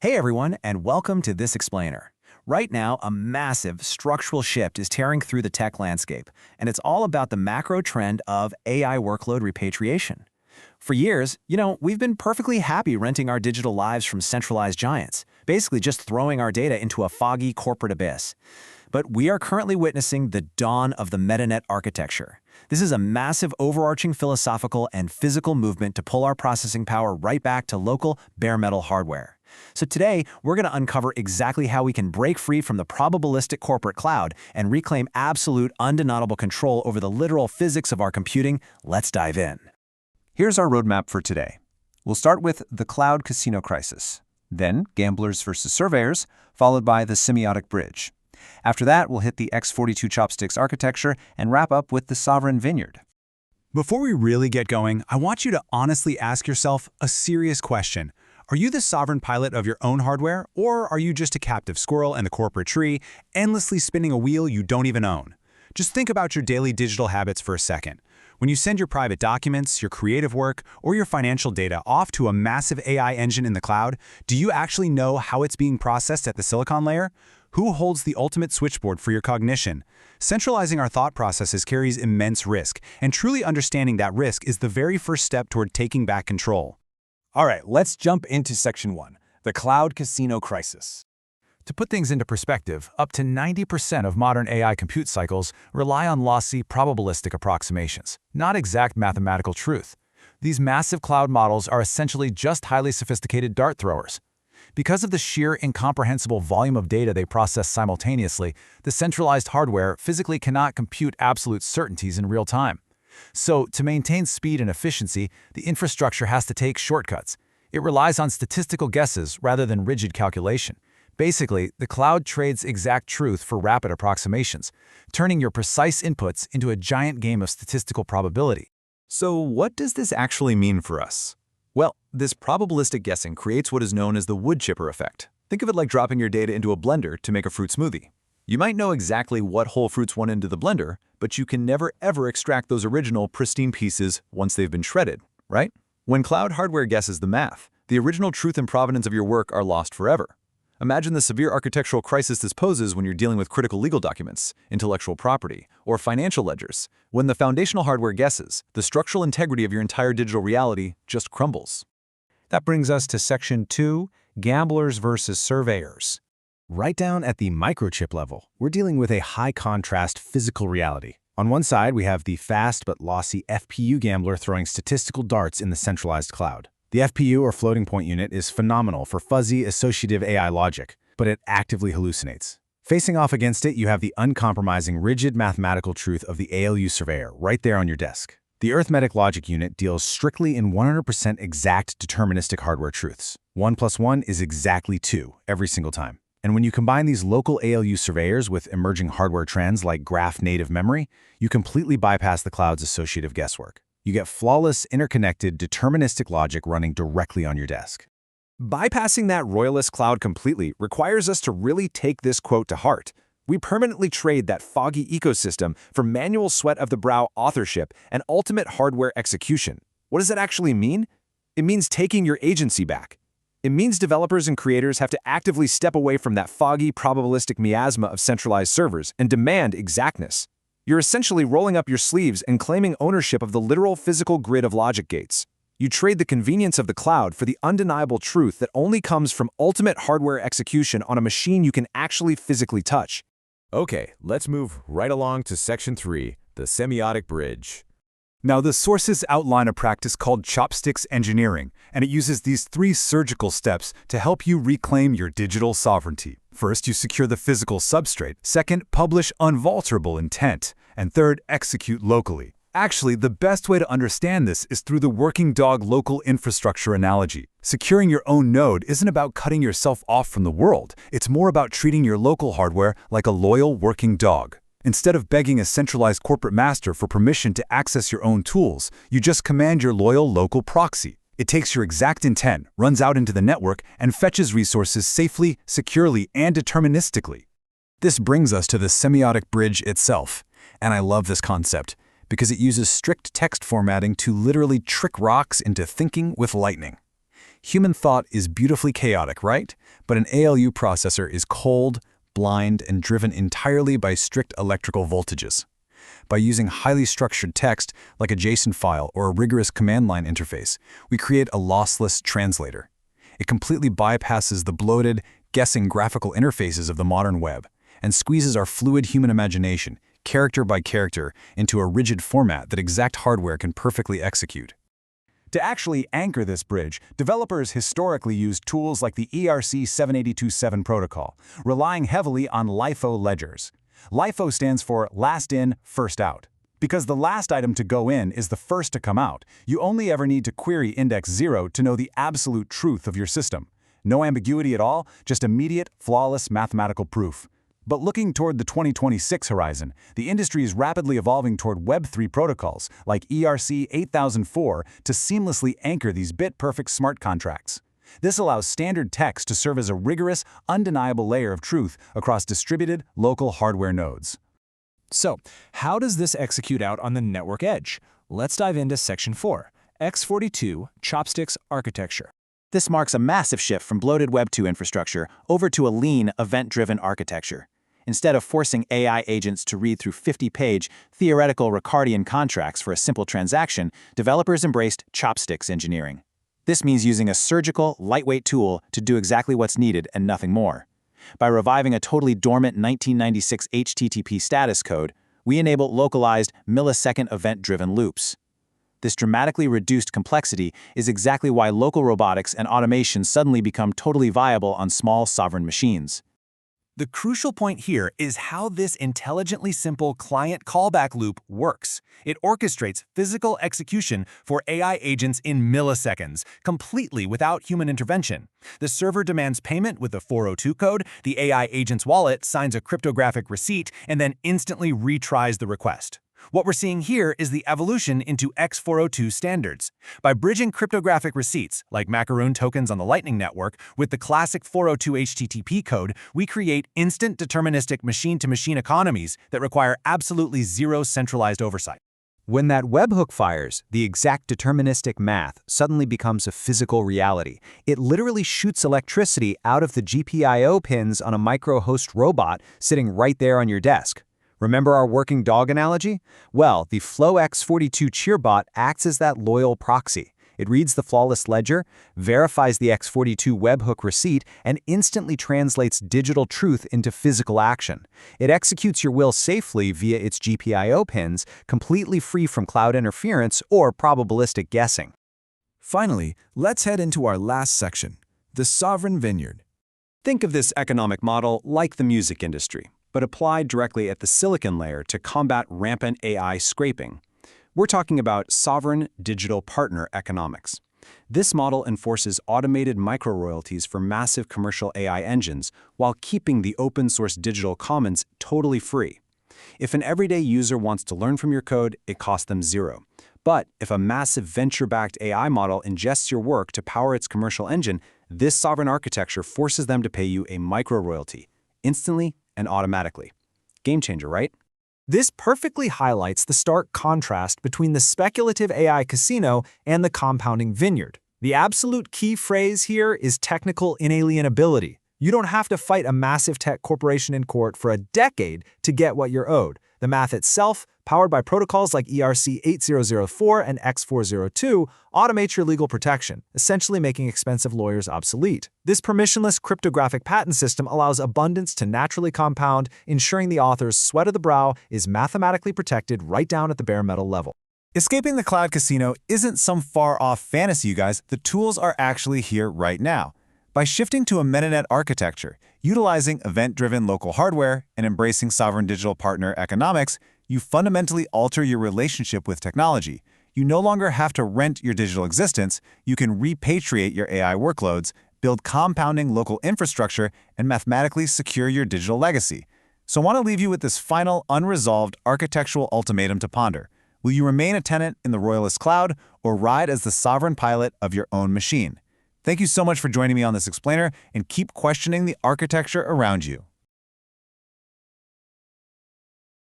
Hey everyone, and welcome to This Explainer. Right now, a massive structural shift is tearing through the tech landscape, and it's all about the macro trend of AI workload repatriation. For years, we've been perfectly happy renting our digital lives from centralized giants, basically just throwing our data into a foggy corporate abyss. But we are currently witnessing the dawn of the metanet architecture. This is a massive overarching philosophical and physical movement to pull our processing power right back to local bare metal hardware. So today, we're going to uncover exactly how we can break free from the probabilistic corporate cloud and reclaim absolute, undeniable control over the literal physics of our computing. Let's dive in. Here's our roadmap for today. We'll start with the cloud casino crisis, then gamblers versus surveyors, followed by the semiotic bridge. After that, we'll hit the x42 chopsticks architecture and wrap up with the sovereign vineyard. Before we really get going, I want you to honestly ask yourself a serious question. Are you the sovereign pilot of your own hardware, or are you just a captive squirrel in the corporate tree, endlessly spinning a wheel you don't even own? Just think about your daily digital habits for a second. When you send your private documents, your creative work, or your financial data off to a massive AI engine in the cloud, do you actually know how it's being processed at the silicon layer? Who holds the ultimate switchboard for your cognition? Centralizing our thought processes carries immense risk, and truly understanding that risk is the very first step toward taking back control. All right, let's jump into Section 1, the cloud casino crisis. To put things into perspective, up to 90% of modern AI compute cycles rely on lossy, probabilistic approximations, not exact mathematical truth. These massive cloud models are essentially just highly sophisticated dart throwers. Because of the sheer incomprehensible volume of data they process simultaneously, the centralized hardware physically cannot compute absolute certainties in real time. So, to maintain speed and efficiency, the infrastructure has to take shortcuts. It relies on statistical guesses rather than rigid calculation. Basically, the cloud trades exact truth for rapid approximations, turning your precise inputs into a giant game of statistical probability. So what does this actually mean for us? Well, this probabilistic guessing creates what is known as the wood chipper effect. Think of it like dropping your data into a blender to make a fruit smoothie. You might know exactly what whole fruits went into the blender, but you can never ever extract those original pristine pieces once they've been shredded, right? When cloud hardware guesses the math, the original truth and provenance of your work are lost forever. Imagine the severe architectural crisis this poses when you're dealing with critical legal documents, intellectual property, or financial ledgers. When the foundational hardware guesses, the structural integrity of your entire digital reality just crumbles. That brings us to Section 2, gamblers versus surveyors. Right down at the microchip level, we're dealing with a high-contrast physical reality. On one side, we have the fast but lossy FPU gambler throwing statistical darts in the centralized cloud. The FPU, or floating point unit, is phenomenal for fuzzy associative AI logic, but it actively hallucinates. Facing off against it, you have the uncompromising, rigid mathematical truth of the ALU surveyor right there on your desk. The arithmetic logic unit deals strictly in 100% exact deterministic hardware truths. 1 plus 1 is exactly 2 every single time. And when you combine these local ALU surveyors with emerging hardware trends like graph-native memory, you completely bypass the cloud's associative guesswork. You get flawless, interconnected, deterministic logic running directly on your desk. Bypassing that royalist cloud completely requires us to really take this quote to heart. We permanently trade that foggy ecosystem for manual sweat-of-the-brow authorship and ultimate hardware execution. What does that actually mean? It means taking your agency back. It means developers and creators have to actively step away from that foggy, probabilistic miasma of centralized servers and demand exactness. You're essentially rolling up your sleeves and claiming ownership of the literal physical grid of logic gates. You trade the convenience of the cloud for the undeniable truth that only comes from ultimate hardware execution on a machine you can actually physically touch. Okay, let's move right along to Section 3, the semiotic bridge. Now, the sources outline a practice called chopsticks engineering, and it uses these 3 surgical steps to help you reclaim your digital sovereignty. First, you secure the physical substrate. Second, publish unalterable intent. And third, execute locally. Actually, the best way to understand this is through the working dog local infrastructure analogy. Securing your own node isn't about cutting yourself off from the world. It's more about treating your local hardware like a loyal working dog. Instead of begging a centralized corporate master for permission to access your own tools, you just command your loyal local proxy. It takes your exact intent, runs out into the network, and fetches resources safely, securely, and deterministically. This brings us to the semiotic bridge itself, and I love this concept because it uses strict text formatting to literally trick rocks into thinking with lightning. Human thought is beautifully chaotic, right? But an ALU processor is cold, blind, and driven entirely by strict electrical voltages. By using highly structured text, like a JSON file or a rigorous command line interface, we create a lossless translator. It completely bypasses the bloated, guessing graphical interfaces of the modern web and squeezes our fluid human imagination, character by character, into a rigid format that exact hardware can perfectly execute. To actually anchor this bridge, developers historically used tools like the ERC-7827 protocol, relying heavily on LIFO ledgers. LIFO stands for last in, first out. Because the last item to go in is the first to come out, you only ever need to query index 0 to know the absolute truth of your system. No ambiguity at all, just immediate, flawless mathematical proof. But looking toward the 2026 horizon, the industry is rapidly evolving toward Web3 protocols like ERC-8004 to seamlessly anchor these bit-perfect smart contracts. This allows standard text to serve as a rigorous, undeniable layer of truth across distributed, local hardware nodes. So, how does this execute out on the network edge? Let's dive into Section 4, X42 Chopsticks Architecture. This marks a massive shift from bloated Web 2 infrastructure over to a lean, event-driven architecture. Instead of forcing AI agents to read through 50-page, theoretical Ricardian contracts for a simple transaction, developers embraced chopsticks engineering. This means using a surgical, lightweight tool to do exactly what's needed and nothing more. By reviving a totally dormant 1996 HTTP status code, we enable localized, millisecond event-driven loops. This dramatically reduced complexity is exactly why local robotics and automation suddenly become totally viable on small sovereign machines. The crucial point here is how this intelligently simple client callback loop works. It orchestrates physical execution for AI agents in milliseconds, completely without human intervention. The server demands payment with the 402 code, the AI agent's wallet signs a cryptographic receipt, and then instantly retries the request. What we're seeing here is the evolution into X402 standards. By bridging cryptographic receipts, like macaroon tokens on the Lightning Network, with the classic 402 HTTP code, we create instant deterministic machine-to-machine economies that require absolutely zero centralized oversight. When that webhook fires, the exact deterministic math suddenly becomes a physical reality. It literally shoots electricity out of the GPIO pins on a micro-host robot sitting right there on your desk. Remember our working dog analogy? Well, the FlowX42 cheerbot acts as that loyal proxy. It reads the flawless ledger, verifies the X42 webhook receipt, and instantly translates digital truth into physical action. It executes your will safely via its GPIO pins, completely free from cloud interference or probabilistic guessing. Finally, let's head into our last section, the sovereign vineyard. Think of this economic model like the music industry, but applied directly at the silicon layer to combat rampant AI scraping. We're talking about sovereign digital partner economics. This model enforces automated micro-royalties for massive commercial AI engines while keeping the open-source digital commons totally free. If an everyday user wants to learn from your code, it costs them zero. But if a massive venture-backed AI model ingests your work to power its commercial engine, this sovereign architecture forces them to pay you a micro-royalty, instantly and automatically. Game changer, right? This perfectly highlights the stark contrast between the speculative AI casino and the compounding vineyard. The absolute key phrase here is technical inalienability. You don't have to fight a massive tech corporation in court for a decade to get what you're owed. The math itself, powered by protocols like ERC-8004 and X402, automates your legal protection, essentially making expensive lawyers obsolete. This permissionless cryptographic patent system allows abundance to naturally compound, ensuring the author's sweat of the brow is mathematically protected right down at the bare metal level. Escaping the cloud casino isn't some far-off fantasy, you guys. The tools are actually here right now. By shifting to a metanet architecture, utilizing event-driven local hardware, and embracing sovereign digital partner economics, you fundamentally alter your relationship with technology. You no longer have to rent your digital existence, you can repatriate your AI workloads, build compounding local infrastructure, and mathematically secure your digital legacy. So I want to leave you with this final, unresolved architectural ultimatum to ponder. Will you remain a tenant in the Royalist cloud or ride as the sovereign pilot of your own machine? Thank you so much for joining me on this explainer, and keep questioning the architecture around you.